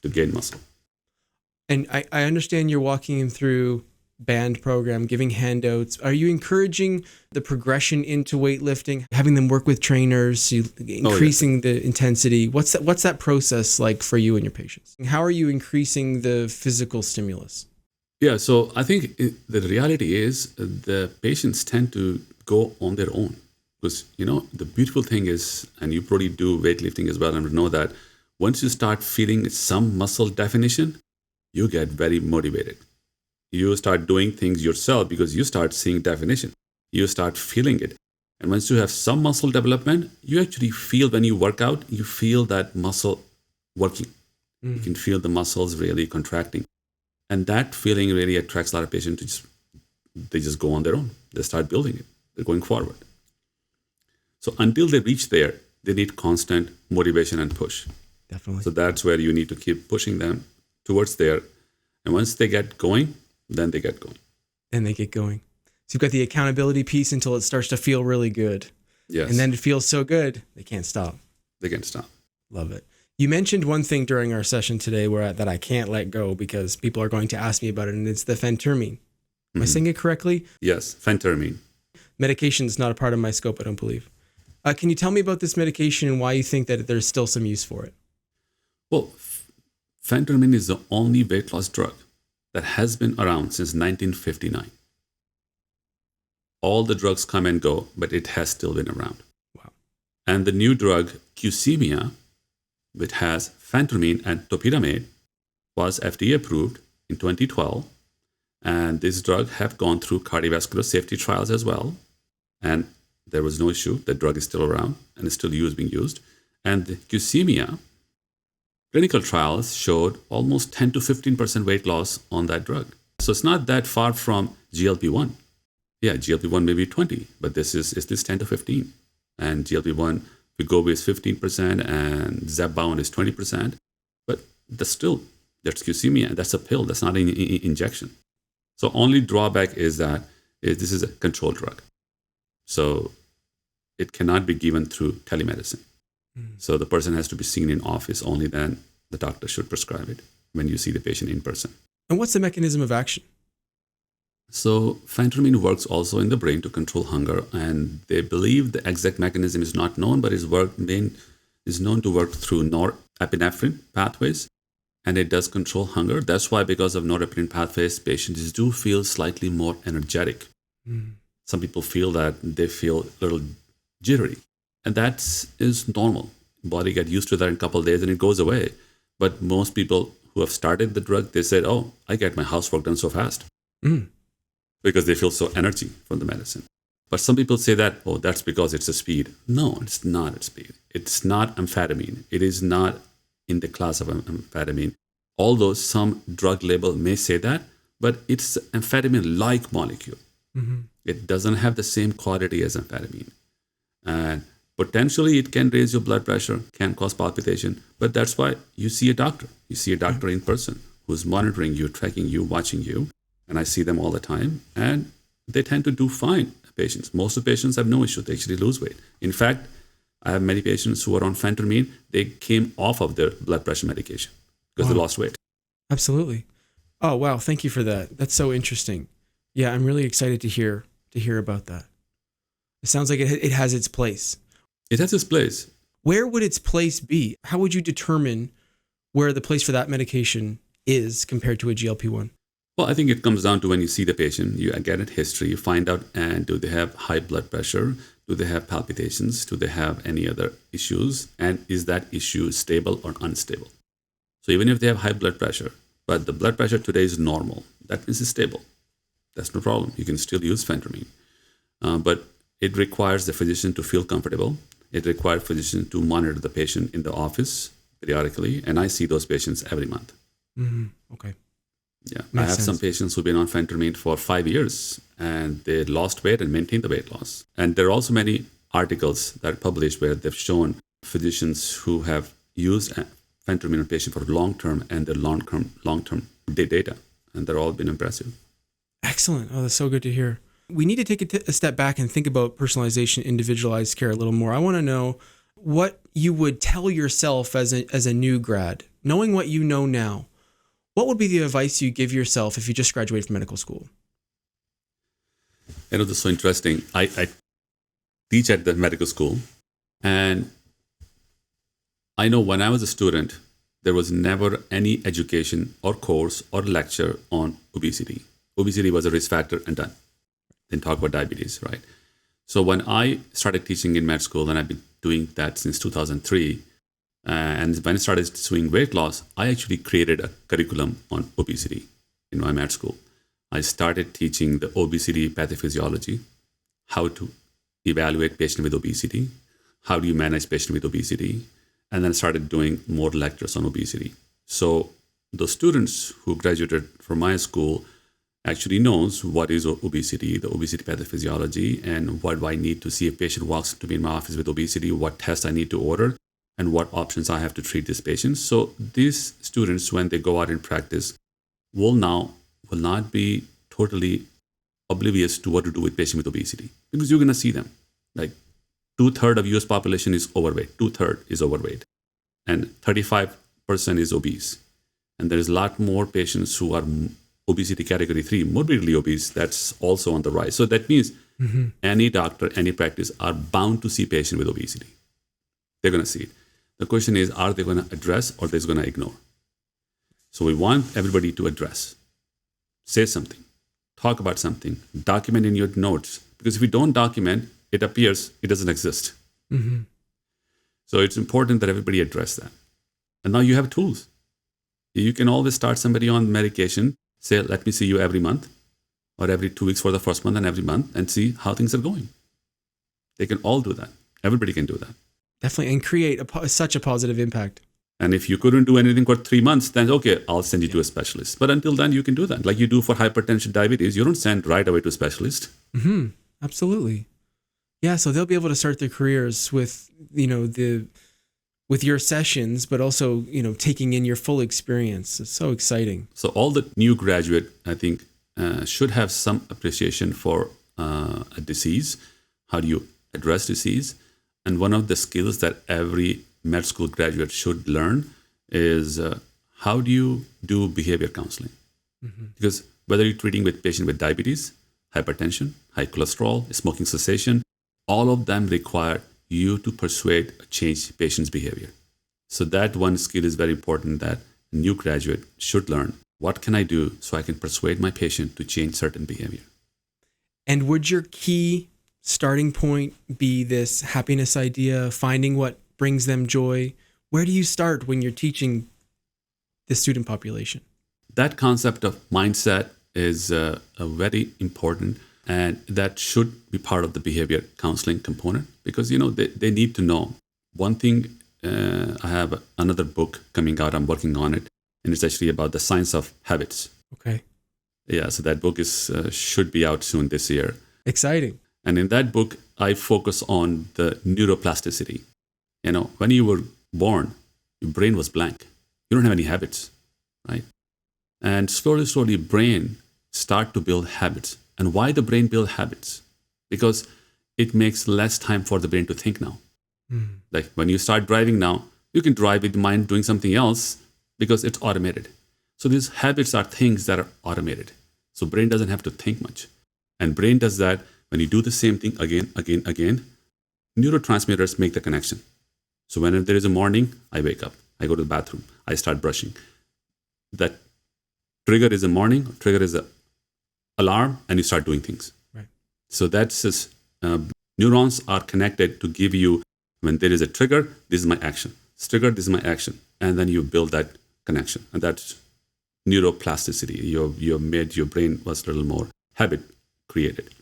to gain muscle. And I understand you're walking them through band program, giving handouts. Are you encouraging the progression into weightlifting, having them work with trainers, increasing the intensity? What's that process like for you and your patients? How are you increasing the physical stimulus? Yeah, so I think the reality is the patients tend to go on their own. Because, the beautiful thing is, and you probably do weightlifting as well and know that once you start feeling some muscle definition, you get very motivated. You start doing things yourself because you start seeing definition. You start feeling it. And once you have some muscle development, you actually feel when you work out, you feel that muscle working. You can feel the muscles really contracting. And that feeling really attracts a lot of patients they just go on their own. They start building it. They're going forward. So until they reach there, they need constant motivation and push. Definitely. So that's where you need to keep pushing them towards there. And once they get going, then they get going. Then they get going. So you've got the accountability piece until it starts to feel really good. Yes. And then it feels so good, they can't stop. They can't stop. Love it. You mentioned one thing during our session today that I can't let go because people are going to ask me about it, and it's the phentermine. Am I saying it correctly? Yes, phentermine. Medication is not a part of my scope, I don't believe. Can you tell me about this medication and why you think that there's still some use for it? Well, phentermine is the only weight loss drug that has been around since 1959. All the drugs come and go, but it has still been around. Wow. And the new drug, Qsymia, which has phentermine and topiramate, was FDA approved in 2012. And this drug have gone through cardiovascular safety trials as well. And there was no issue. The drug is still around and is still being used. And the Qsymia clinical trials showed almost 10 to 15% weight loss on that drug. So it's not that far from GLP-1. Yeah, GLP-1 may be 20, but this is 10 to 15. And GLP-1, Wegovy is 15% and Zepbound is 20%. But that's Qsymia. That's a pill. That's not an injection. So only drawback is that this is a controlled drug. So it cannot be given through telemedicine. So the person has to be seen in office. Only then the doctor should prescribe it when you see the patient in person. And what's the mechanism of action? So phentermine works also in the brain to control hunger, and they believe the exact mechanism is not known, but is known to work through norepinephrine pathways, and it does control hunger. That's why, because of norepinephrine pathways, patients do feel slightly more energetic. Some people feel that they feel a little jittery, and that is normal. Body get used to that in a couple of days and it goes away. But most people who have started the drug, they said, "Oh, I get my housework done so fast." Because they feel so energy from the medicine. But some people say that, "Oh, that's because it's a speed." No, it's not a speed. It's not amphetamine. It is not in the class of amphetamine. Although some drug label may say that, but it's amphetamine-like molecule. It doesn't have the same quality as amphetamine. And potentially it can raise your blood pressure, can cause palpitation, but that's why you see a doctor. You see a doctor in person who's monitoring you, tracking you, watching you. And I see them all the time, and they tend to do fine, patients. Most of the patients have no issue. They actually lose weight. In fact, I have many patients who are on phentermine. They came off of their blood pressure medication because they lost weight. Absolutely. Oh, wow. Thank you for that. That's so interesting. Yeah, I'm really excited to hear about that. It sounds like it has its place. It has its place. Where would its place be? How would you determine where the place for that medication is compared to a GLP-1? Well, I think it comes down to when you see the patient, you get a history, you find out, and do they have high blood pressure? Do they have palpitations? Do they have any other issues? And is that issue stable or unstable? So even if they have high blood pressure, but the blood pressure today is normal, that means it's stable. That's no problem. You can still use phentermine. But it requires the physician to feel comfortable. It requires physician to monitor the patient in the office periodically. And I see those patients every month. Okay. Yeah, Makes I have sense. some patients who've been on phentermine for 5 years and they lost weight and maintained the weight loss. And there are also many articles that are published where they've shown physicians who have used phentermine on patients for long-term and their long-term data, and they're all been impressive. Excellent. Oh, that's so good to hear. We need to take a step back and think about personalization, individualized care a little more. I want to know what you would tell yourself as a new grad, knowing what you know now. What would be the advice you give yourself if you just graduated from medical school? This is so interesting. I teach at the medical school, and I know when I was a student, there was never any education or course or lecture on obesity. Obesity was a risk factor and done. Then talk about diabetes, right? So when I started teaching in med school, and I've been doing that since 2003, and when I started doing weight loss, I actually created a curriculum on obesity in my med school. I started teaching the obesity pathophysiology, how to evaluate patient with obesity, how do you manage patient with obesity, and then I started doing more lectures on obesity. So the students who graduated from my school actually knows what is obesity, the obesity pathophysiology, and what do I need to see if a patient walks into me in my office with obesity, what tests I need to order, and what options I have to treat these patients. So these students, when they go out in practice, will not be totally oblivious to what to do with patients with obesity, because you're going to see them. Like 2/3 of US population is overweight. 2/3 is overweight. and 35% is obese. And there's a lot more patients who are obesity category 3, morbidly obese, that's also on the rise. So that means any doctor, any practice are bound to see patients with obesity. They're going to see it. The question is, are they going to address or they're going to ignore? So we want everybody to address. Say something. Talk about something. Document in your notes. Because if you don't document, it appears it doesn't exist. So it's important that everybody address that. And now you have tools. You can always start somebody on medication, say, let me see you every month or every 2 weeks for the first month and every month and see how things are going. They can all do that. Everybody can do that. Definitely, and create such a positive impact. And if you couldn't do anything for 3 months, then okay, I'll send you to a specialist. But until then, you can do that. Like you do for hypertension, diabetes, you don't send right away to a specialist. Absolutely. Yeah, so they'll be able to start their careers with, with your sessions, but also, taking in your full experience. It's so exciting. So all the new graduate, I think, should have some appreciation for a disease. How do you address disease? And one of the skills that every med school graduate should learn is how do you do behavior counseling? Because whether you're treating with patient with diabetes, hypertension, high cholesterol, smoking cessation, all of them require you to persuade or change patient's behavior. So that one skill is very important that a new graduate should learn. What can I do so I can persuade my patient to change certain behavior? And would your key starting point be this happiness idea, finding what brings them joy? Where do you start when you're teaching the student population? That concept of mindset is a very important, and that should be part of the behavior counseling component because, they need to know. One thing, I have another book coming out, I'm working on it, and it's actually about the science of habits. Okay. Yeah, so that book is should be out soon this year. Exciting. And in that book, I focus on the neuroplasticity. When you were born, your brain was blank. You don't have any habits, right? And slowly, brain start to build habits. And why the brain build habits? Because it makes less time for the brain to think now. Like when you start driving now, you can drive with the mind doing something else because it's automated. So these habits are things that are automated. So brain doesn't have to think much. And brain does that when you do the same thing again, neurotransmitters make the connection. So when there is a morning, I wake up, I go to the bathroom, I start brushing. That trigger is a morning, trigger is a alarm, and you start doing things. Right. So that's just, neurons are connected to give you, when there is a trigger, this is my action. Trigger, this is my action. And then you build that connection. And that's neuroplasticity. You've made your brain was a little more habit created.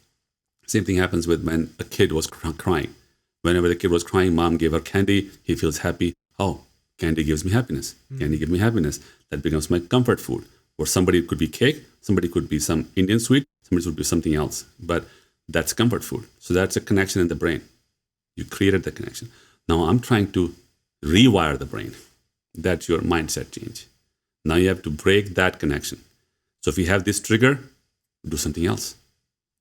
Same thing happens with when a kid was crying. Whenever the kid was crying, mom gave her candy, he feels happy. Oh, candy gives me happiness. Candy gives me happiness. That becomes my comfort food. Or somebody could be cake, somebody could be some Indian sweet, somebody could be something else. But that's comfort food. So that's a connection in the brain. You created the connection. Now I'm trying to rewire the brain. That's your mindset change. Now you have to break that connection. So if you have this trigger, do something else.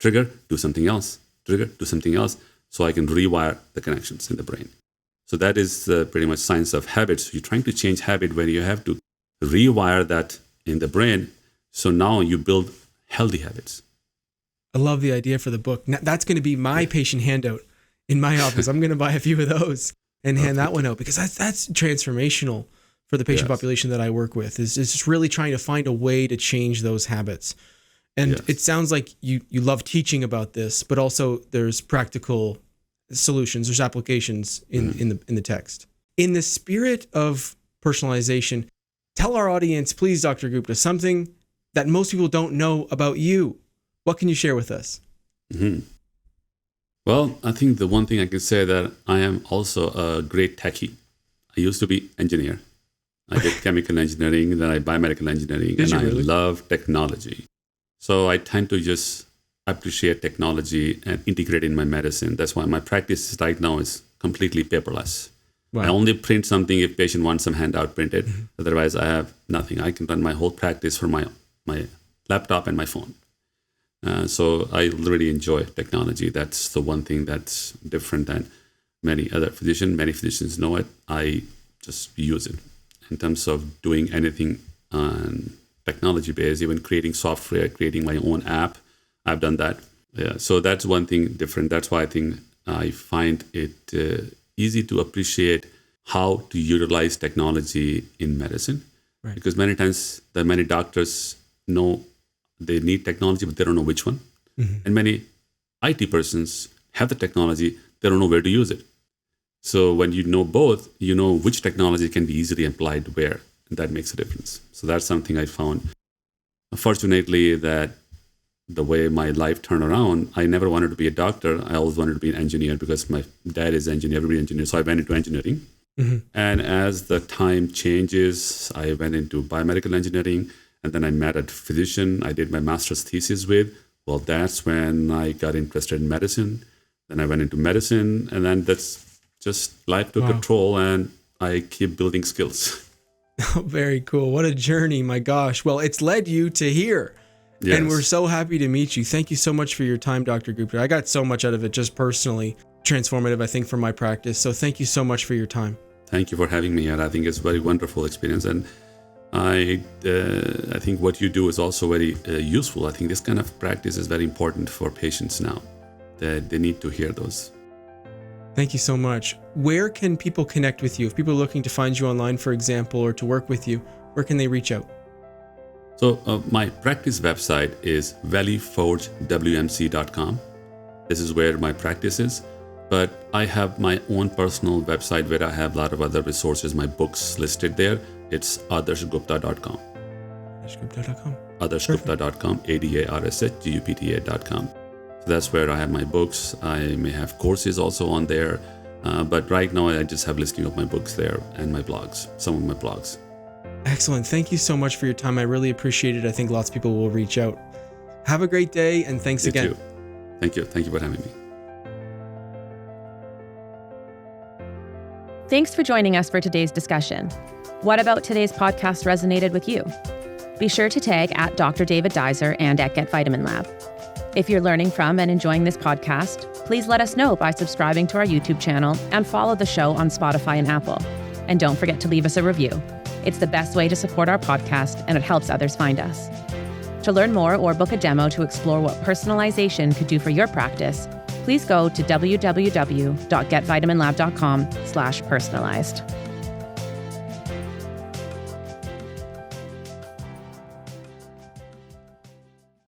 Trigger, do something else. Trigger, do something else. So I can rewire the connections in the brain. So that is pretty much science of habits. You're trying to change habit when you have to rewire that in the brain. So now you build healthy habits. I love the idea for the book. Now, that's going to be my patient handout in my office. I'm going to buy a few of those and hand that one out because that's transformational for the patient population that I work with. Is just really trying to find a way to change those habits. And it sounds like you love teaching about this, but also there's practical solutions, there's applications in the text. In the spirit of personalization, tell our audience, please, Dr. Gupta, something that most people don't know about you. What can you share with us? Well, I think the one thing I can say that I am also a great techie. I used to be engineer. I did chemical engineering, then I biomedical engineering, and I love technology. So I tend to just appreciate technology and integrate in my medicine. That's why my practice right now is completely paperless. Wow. I only print something if patient wants some handout printed. Otherwise, I have nothing. I can run my whole practice from my laptop and my phone. So I really enjoy technology. That's the one thing that's different than many other physicians. Many physicians know it. I just use it. In terms of doing anything on technology based, even creating software, creating my own app, I've done that. Yeah, so that's one thing different. That's why I think I find it easy to appreciate how to utilize technology in medicine. Right. Because many times many doctors know they need technology, but they don't know which one. And many IT persons have the technology, they don't know where to use it. So when you know both, you know which technology can be easily applied where, and that makes a difference. So that's something I found. Fortunately, that the way my life turned around, I never wanted to be a doctor. I always wanted to be an engineer because my dad is engineer, everybody engineer. So I went into engineering. And as the time changes, I went into biomedical engineering, and then I met a physician I did my master's thesis with. Well, that's when I got interested in medicine. Then I went into medicine, and then that's just life took control, and I keep building skills. Oh, very cool. What a journey, my gosh. Well, it's led you to here. Yes. And we're so happy to meet you. Thank you so much for your time, Dr. Gupta. I got so much out of it just personally. Transformative, I think, for my practice. So thank you so much for your time. Thank you for having me here. I think it's a very wonderful experience. And I think what you do is also very useful. I think this kind of practice is very important for patients now. They need to hear those. Thank you so much. Where can people connect with you? If people are looking to find you online, for example, or to work with you, where can they reach out? So my practice website is valleyforgewmc.com. This is where my practice is. But I have my own personal website where I have a lot of other resources, my books listed there. It's adarshgupta.com. Adarshgupta.com. Adarshgupta.com, adarshgupta.com. So that's where I have my books. I may have courses also on there. But right now I just have listing of my books there and my blogs, some of my blogs. Excellent. Thank you so much for your time. I really appreciate it. I think lots of people will reach out. Have a great day, and thanks again. You too. Thank you. Thank you for having me. Thanks for joining us for today's discussion. What about today's podcast resonated with you? Be sure to tag at Dr. David Dizer and at Get Vitamin Lab. If you're learning from and enjoying this podcast, please let us know by subscribing to our YouTube channel and follow the show on Spotify and Apple. And don't forget to leave us a review. It's the best way to support our podcast, and it helps others find us. To learn more or book a demo to explore what personalization could do for your practice, please go to www.getvitaminlab.com/personalized.